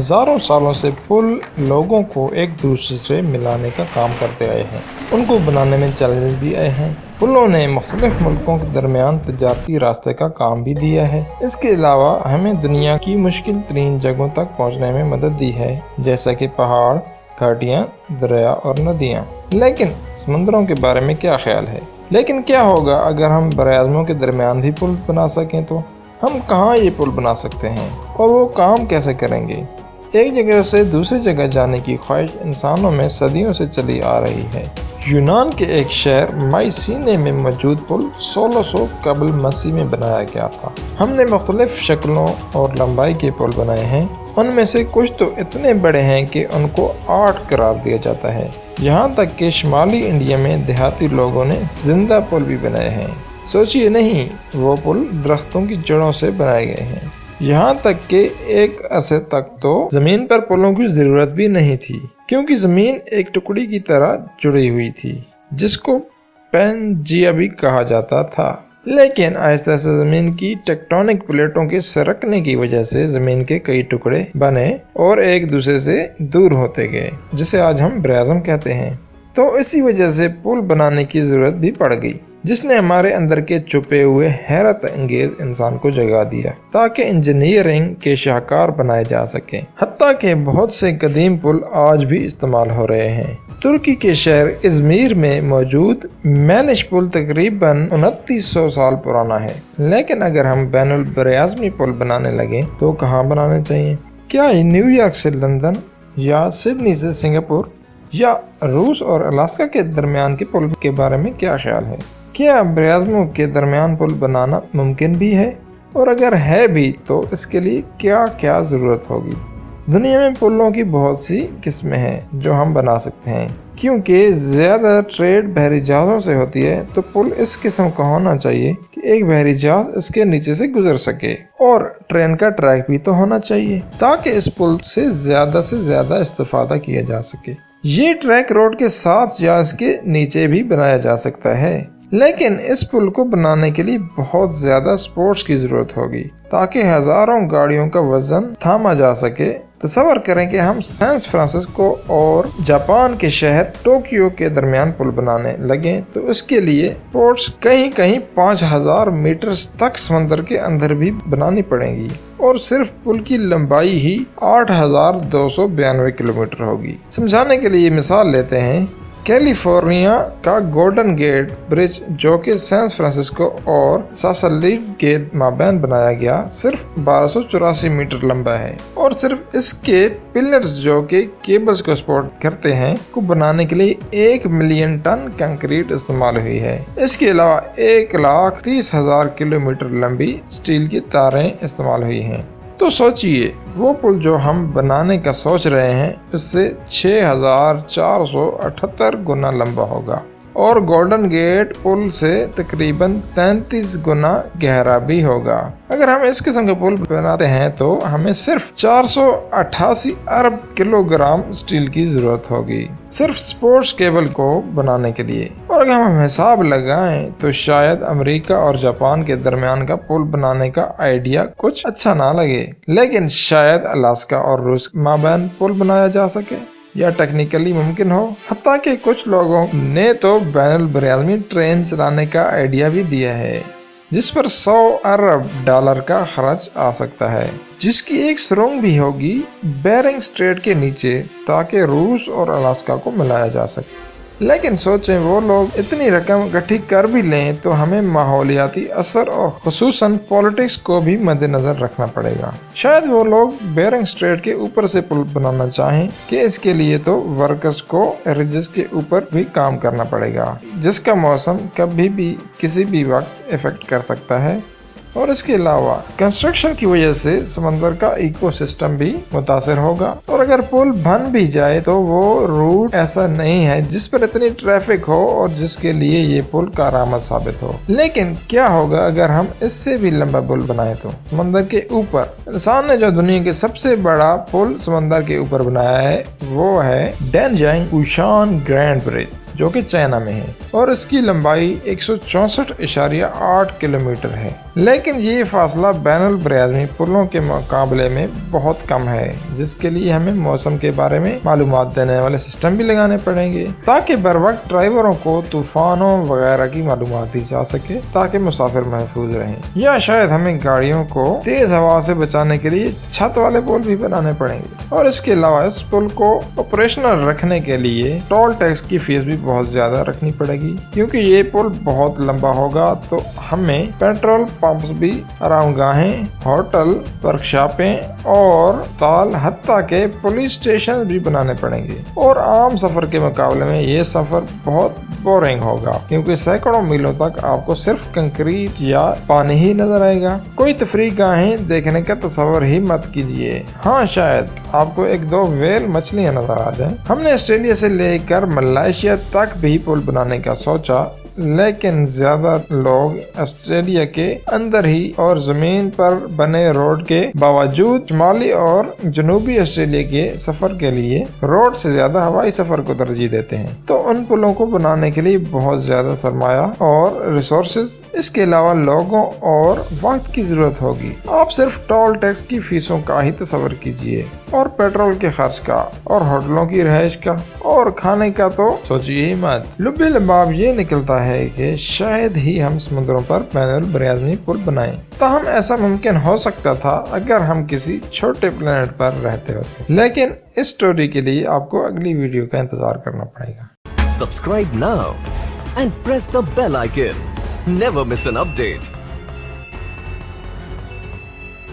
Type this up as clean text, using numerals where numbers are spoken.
हजारों सालों से पुल लोगों को एक दूसरे से मिलाने का काम करते आए हैं। उनको बनाने में चैलेंज भी आए हैं। पुलों ने मुख्तलिफ मुल्कों के दरमियान तजारती रास्ते का काम भी दिया है। इसके अलावा हमें दुनिया की मुश्किल तरीन जगहों तक पहुँचने में मदद दी है, जैसा कि पहाड़, घाटियाँ, दरिया और नदियाँ। लेकिन समंदरों के बारे में क्या ख्याल है? लेकिन क्या होगा अगर हम बराआज़मों के दरमियान भी पुल बना सकें? तो हम कहाँ ये पुल बना सकते हैं और वो काम कैसे करेंगे? एक जगह से दूसरी जगह जाने की ख्वाहिश इंसानों में सदियों से चली आ रही है। यूनान के एक शहर माइसीने में मौजूद पुल 1600 कबल मसीह में बनाया गया था। हमने मुख्तलिफ शक्लों और लंबाई के पुल बनाए हैं। उनमें से कुछ तो इतने बड़े हैं कि उनको आर्ट करार दिया जाता है। यहाँ तक कि शुमाली इंडिया में देहाती लोगों ने जिंदा पुल भी बनाए हैं। सोचिए नहीं, वो पुल दरख्तों की जड़ों से बनाए गए हैं। यहाँ तक कि एक अरसे तक तो जमीन पर पुलों की जरूरत भी नहीं थी, क्योंकि जमीन एक टुकड़ी की तरह जुड़ी हुई थी जिसको पैंजिया भी कहा जाता था। लेकिन आहिस्ता आहिस्ता जमीन की टेक्टोनिक प्लेटों के सरकने की वजह से जमीन के कई टुकड़े बने और एक दूसरे से दूर होते गए, जिसे आज हम बराआज़म कहते हैं। तो इसी वजह से पुल बनाने की जरूरत भी पड़ गई, जिसने हमारे अंदर के छुपे हुए हैरत अंगेज इंसान को जगा दिया ताकि इंजीनियरिंग के शाहकार बनाए जा सके। हत्ता के बहुत से कदीम पुल आज भी इस्तेमाल हो रहे हैं। तुर्की के शहर इज़मीर में मौजूद मैनिश पुल तकरीबन 2900 साल पुराना है। लेकिन अगर हम बैनुल बराआज़मी पुल बनाने लगे तो कहाँ बनाने चाहिए? क्या न्यूयॉर्क से लंदन या सिडनी से सिंगापुर या रूस और अलास्का के दरमियान के पुल के बारे में क्या ख्याल है? क्या बराआज़मों के दरमियान पुल बनाना मुमकिन भी है? और अगर है भी तो इसके लिए क्या क्या ज़रूरत होगी? दुनिया में पुलों की बहुत सी किस्में हैं जो हम बना सकते हैं। क्योंकि ज़्यादा ट्रेड बहरी जहाज़ों से होती है, तो पुल इस किस्म का होना चाहिए कि एक बहरी जहाज इसके नीचे से गुजर सके, और ट्रेन का ट्रैक भी तो होना चाहिए ताकि इस पुल से ज़्यादा इस्तेफादा किया जा सके। ये ट्रैक रोड के साथ या इसके नीचे भी बनाया जा सकता है, लेकिन इस पुल को बनाने के लिए बहुत ज्यादा स्पोर्ट्स की जरूरत होगी ताकि हजारों गाड़ियों का वजन थामा जा सके। तसव्वुर करें कि हम सैन फ्रांसिस्को और जापान के शहर टोक्यो के दरमियान पुल बनाने लगे, तो इसके लिए स्पोर्ट्स कहीं 5000 मीटर तक समंदर के अंदर भी बनानी पड़ेगी, और सिर्फ पुल की लंबाई ही 8292 किलोमीटर होगी। समझाने के लिए मिसाल लेते हैं, कैलिफोर्निया का गोल्डन गेट ब्रिज, जो कि सैन फ्रांसिस्को और सासालिड के माबैन बनाया गया, सिर्फ 1284 मीटर लंबा है, और सिर्फ इसके पिलर्स जो कि केबल्स को सपोर्ट करते हैं को बनाने के लिए 1 मिलियन टन कंक्रीट इस्तेमाल हुई है। इसके अलावा 1,30,000 किलोमीटर लंबी स्टील की तारें इस्तेमाल हुई हैं। तो सोचिए, वो पुल जो हम बनाने का सोच रहे हैं उससे 6478 गुना लंबा होगा, और गोल्डन गेट पुल से तकरीबन 33 गुना गहरा भी होगा। अगर हम इस किस्म का पुल बनाते हैं तो हमें सिर्फ 488 अरब किलोग्राम स्टील की जरूरत होगी, सिर्फ स्पोर्ट्स केबल को बनाने के लिए। और अगर हम हिसाब लगाएं तो शायद अमेरिका और जापान के दरमियान का पुल बनाने का आइडिया कुछ अच्छा ना लगे, लेकिन शायद अलास्का और रूस माबैन पुल बनाया जा सके या टेक्निकली मुमकिन हो। हत्ता कि कुछ लोगों ने तो बैनुल बराआज़मी ट्रेन चलाने का आइडिया भी दिया है, जिस पर 100 अरब डॉलर का खर्च आ सकता है, जिसकी एक सुरंग भी होगी बेरिंग स्ट्रेट के नीचे ताकि रूस और अलास्का को मिलाया जा सके। लेकिन सोचें, वो लोग इतनी रकम इकट्ठी कर भी लें तो हमें माहौलियाती असर और खुसूसन पॉलिटिक्स को भी मद्देनजर रखना पड़ेगा। शायद वो लोग बेरिंग स्ट्रेट के ऊपर से पुल बनाना चाहें कि इसके लिए तो वर्कर्स को रिजेस के ऊपर भी काम करना पड़ेगा, जिसका मौसम कभी भी किसी भी वक्त इफेक्ट कर सकता है। और इसके अलावा कंस्ट्रक्शन की वजह से समंदर का इकोसिस्टम भी मुतासर होगा, और अगर पुल बन भी जाए तो वो रूट ऐसा नहीं है जिस पर इतनी ट्रैफिक हो और जिसके लिए ये पुल कारआमद साबित हो। लेकिन क्या होगा अगर हम इससे भी लंबा पुल बनाए? तो समंदर के ऊपर इंसान ने जो दुनिया के सबसे बड़ा पुल समंदर के ऊपर बनाया है वो है डैनजियांग उशान ग्रैंड ब्रिज, जो कि चाइना में है और इसकी लंबाई 164.8 किलोमीटर है। लेकिन ये फासला बैनुल बराज़मी पुलों के मुकाबले में बहुत कम है, जिसके लिए हमें मौसम के बारे में मालूमात देने वाले सिस्टम भी लगाने पड़ेंगे ताकि बर वक्त ड्राइवरों को तूफानों वगैरह की मालूमात दी जा सके ताकि मुसाफिर महफूज रहें। या शायद हमें गाड़ियों को तेज हवा से बचाने के लिए छत वाले पुल भी बनाने पड़ेंगे। और इसके अलावा इस पुल को ऑपरेशनल रखने के लिए टोल टैक्स की फीस भी बहुत ज्यादा रखनी पड़ेगी, क्योंकि ये पुल बहुत लंबा होगा तो हमें पेट्रोल पंप्स भी, आरामगाहें, होटल, वर्कशॉपें और ताल हत्ता के पुलिस स्टेशन भी बनाने पड़ेंगे। और आम सफर के मुकाबले में ये सफर बहुत बोरिंग होगा, क्योंकि सैकड़ों मीलों तक आपको सिर्फ कंक्रीट या पानी ही नजर आएगा। कोई तफरीह गाहें देखने का तस्वर ही मत कीजिए। हाँ, शायद आपको एक दो व्हेल मछलियां नजर आ जाएं। हमने ऑस्ट्रेलिया से लेकर मलेशिया तक भी पुल बनाने का सोचा, लेकिन ज्यादा लोग ऑस्ट्रेलिया के अंदर ही और जमीन पर बने रोड के बावजूद शुमाली और जनूबी ऑस्ट्रेलिया के सफर के लिए रोड से ज्यादा हवाई सफर को तरजीह देते हैं। तो उन पुलों को बनाने के लिए बहुत ज्यादा सरमाया और रिसोर्सेज, इसके अलावा लोगों और वक्त की जरूरत होगी। आप सिर्फ टोल टैक्स की फीसों का ही तस्वर कीजिए और पेट्रोल के खर्च का और होटलों की रहायश का और खाने का तो सोचिए ही मत। लुब्बे लबाब ये निकलता है कि शायद ही हम समुद्रों पर बैनुल बराज़मी पुल बनाएं। ताहम ऐसा मुमकिन हो सकता था अगर हम किसी छोटे प्लेनेट पर रहते होते। लेकिन इस स्टोरी के लिए आपको अगली वीडियो का इंतजार करना पड़ेगा। Subscribe now and press the bell icon. Never miss an update.